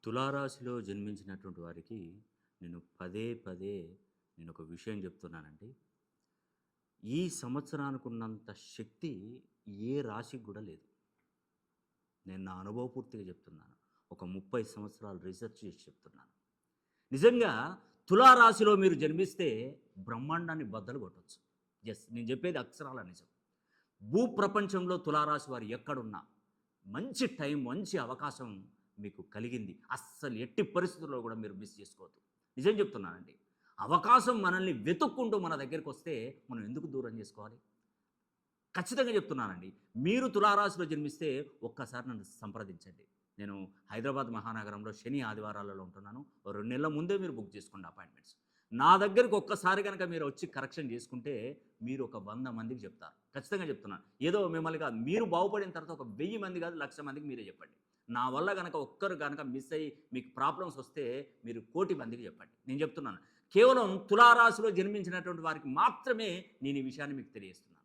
తులారాశిలో జన్మించినటువంటి వారికి నేను పదే పదే నేను ఒక విషయం చెప్తున్నానండి. ఈ సంవత్సరానికి ఉన్నంత శక్తి ఏ రాశికి కూడా లేదు. నేను నా అనుభవపూర్తిగా చెప్తున్నాను. ఒక 30 సంవత్సరాలు రీసెర్చ్ చేసి చెప్తున్నాను. నిజంగా తులారాశిలో మీరు జన్మిస్తే బ్రహ్మాండాన్ని బద్దలు కొట్టొచ్చు. నేను చెప్పేది అక్షరాల నిజం. భూప్రపంచంలో తులారాశి వారు ఎక్కడున్నా మంచి టైం, మంచి అవకాశం మీకు కలిగింది. అస్సలు ఎట్టి పరిస్థితుల్లో కూడా మీరు మిస్ చేసుకోవద్దు. నిజం చెప్తున్నానండి. అవకాశం మనల్ని వెతుక్కుంటూ మన దగ్గరికి వస్తే మనం ఎందుకు దూరం చేసుకోవాలి? ఖచ్చితంగా చెప్తున్నానండి. మీరు తులారాశిలో జన్మిస్తే ఒక్కసారి నన్ను సంప్రదించండి. నేను హైదరాబాద్ మహానగరంలో శని, ఆదివారాలలో ఉంటున్నాను. ఓ 2 నెలల ముందే మీరు బుక్ చేసుకోండి అపాయింట్మెంట్స్. నా దగ్గరికి ఒక్కసారి కనుక మీరు వచ్చి కరెక్షన్ చేసుకుంటే మీరు ఒక 100 మందికి చెప్తారు. ఖచ్చితంగా చెప్తున్నాను. ఏదో మిమ్మల్ని కాదు, మీరు బాగుపడిన తర్వాత ఒక 1000 మంది కాదు, 1,00,000 మందికి మీరే చెప్పండి. నా వల్ల గనక ఒక్కరు గనక మిస్ అయ్యి మీకు ప్రాబ్లమ్స్ వస్తే మీరు 1,00,00,000 మందికి చెప్పండి. నేను చెప్తున్నాను. కేవలం తులారాశిలో జన్మించినటువంటి వారికి మాత్రమే నేను ఈ విషయాన్ని మీకు తెలియజేస్తున్నాను.